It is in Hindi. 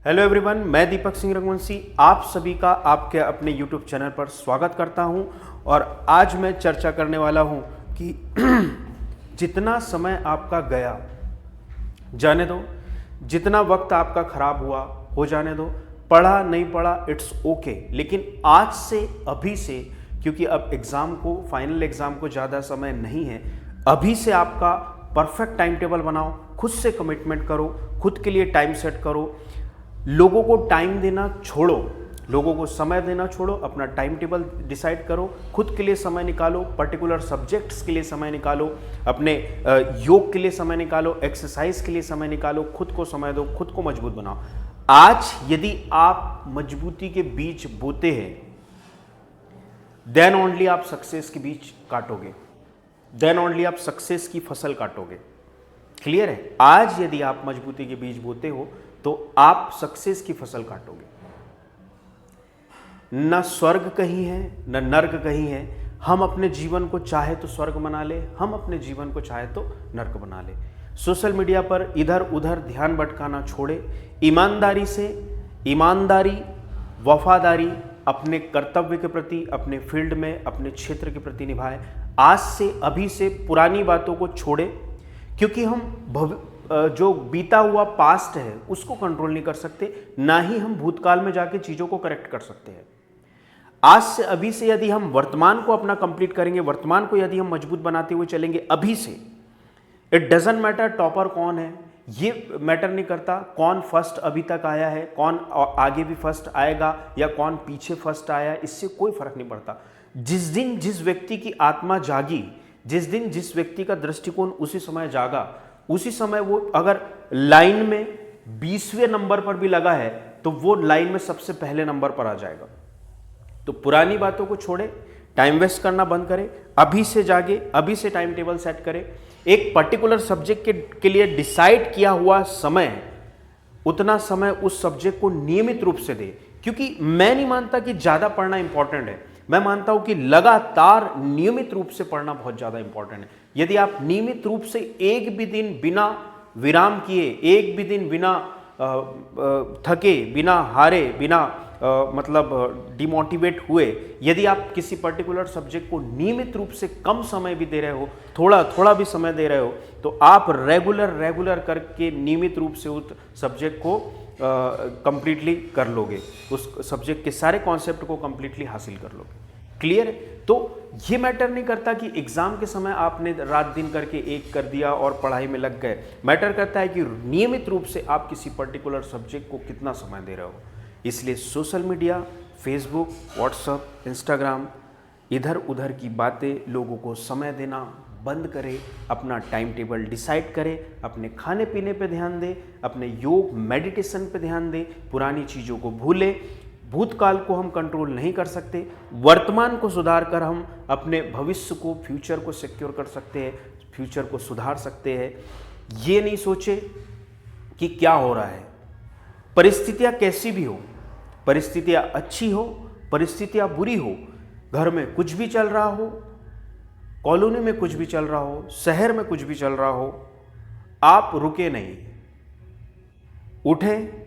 हेलो एवरीवन, मैं दीपक सिंह रघुवंशी आप सभी का आपके अपने यूट्यूब चैनल पर स्वागत करता हूं। और आज मैं चर्चा करने वाला हूं कि जितना समय आपका गया जाने दो, जितना वक्त आपका खराब हुआ हो जाने दो, पढ़ा नहीं पढ़ा इट्स ओके, लेकिन आज से अभी से, क्योंकि अब एग्ज़ाम को, फाइनल एग्ज़ाम को ज़्यादा समय नहीं है, अभी से आपका परफेक्ट टाइम टेबल बनाओ, खुद से कमिटमेंट करो, खुद के लिए टाइम सेट करो, लोगों को टाइम देना छोड़ो, लोगों को समय देना छोड़ो, अपना टाइम टेबल डिसाइड करो, खुद के लिए समय निकालो, पर्टिकुलर सब्जेक्ट्स के लिए समय निकालो, अपने योग के लिए समय निकालो, एक्सरसाइज के लिए समय निकालो, खुद को समय दो, खुद को मजबूत बनाओ। आज यदि आप मजबूती के बीज बोते हैं, देन ओनली आप सक्सेस के बीज काटोगे, देन ओनली आप सक्सेस की फसल काटोगे। क्लियर है? आज यदि आप मजबूती के बीज बोते हो तो आप सक्सेस की फसल काटोगे। न स्वर्ग कहीं है न नर्क कहीं है। हम अपने जीवन को चाहे तो स्वर्ग बना ले, हम अपने जीवन को चाहे तो नर्क बना ले। सोशल मीडिया पर इधर उधर ध्यान भटकाना छोड़े, ईमानदारी से, ईमानदारी, वफादारी अपने कर्तव्य के प्रति, अपने फील्ड में, अपने क्षेत्र के प्रति निभाए। आज से, अभी से पुरानी बातों को छोड़े, क्योंकि हम जो बीता हुआ पास्ट है उसको कंट्रोल नहीं कर सकते, ना ही हम भूतकाल में जाके चीज़ों को करेक्ट कर सकते हैं। आज से, अभी से यदि हम वर्तमान को अपना कंप्लीट करेंगे, वर्तमान को यदि हम मजबूत बनाते हुए चलेंगे अभी से, इट डजंट मैटर टॉपर कौन है, ये मैटर नहीं करता कौन फर्स्ट अभी तक आया है, कौन आगे भी फर्स्ट आएगा या कौन पीछे फर्स्ट आया है, इससे कोई फर्क नहीं पड़ता। जिस दिन जिस व्यक्ति की आत्मा जागी, जिस दिन जिस व्यक्ति का दृष्टिकोण उसी समय जागा, उसी समय वो अगर लाइन में 20वें नंबर पर भी लगा है तो वो लाइन में सबसे पहले नंबर पर आ जाएगा। तो पुरानी बातों को छोड़े, टाइम वेस्ट करना बंद करें, अभी से जागे, अभी से टाइम टेबल सेट करें। एक पर्टिकुलर सब्जेक्ट के लिए डिसाइड किया हुआ समय, उतना समय उस सब्जेक्ट को नियमित रूप से दे। क्योंकि मैं नहीं मानता कि ज्यादा पढ़ना इंपॉर्टेंट है, मैं मानता हूं कि लगातार नियमित रूप से पढ़ना बहुत ज्यादा इंपॉर्टेंट है। यदि आप नियमित रूप से एक भी दिन बिना विराम किए, एक भी दिन बिना थके, बिना हारे, बिना डिमोटिवेट हुए, यदि आप किसी पर्टिकुलर सब्जेक्ट को नियमित रूप से कम समय भी दे रहे हो, थोड़ा थोड़ा भी समय दे रहे हो, तो आप रेगुलर करके नियमित रूप से उस सब्जेक्ट को कंप्लीटली कर लोगे, उस सब्जेक्ट के सारे कॉन्सेप्ट को कंप्लीटली हासिल कर लोगे। क्लियर है? तो ये मैटर नहीं करता कि एग्जाम के समय आपने रात दिन करके एक कर दिया और पढ़ाई में लग गए। मैटर करता है कि नियमित रूप से आप किसी पर्टिकुलर सब्जेक्ट को कितना समय दे रहे हो। इसलिए social media, Facebook, WhatsApp, Instagram, इधर उधर की बातें, लोगों को समय देना बंद करें, अपना टाइम टेबल डिसाइड करें, अपने खाने पीने पे ध्यान दें, अपने योग मेडिटेशन पे ध्यान दें, पुरानी चीज़ों को भूलें। भूतकाल को हम कंट्रोल नहीं कर सकते, वर्तमान को सुधार कर हम अपने भविष्य को, फ्यूचर को सिक्योर कर सकते हैं, फ्यूचर को सुधार सकते हैं। ये नहीं सोचे कि क्या हो रहा है, परिस्थितियाँ कैसी भी हो, परिस्थितियाँ अच्छी हो, परिस्थितियाँ बुरी हो, घर में कुछ भी चल रहा हो, कॉलोनी में कुछ भी चल रहा हो, शहर में कुछ भी चल रहा हो, आप रुके नहीं, उठें,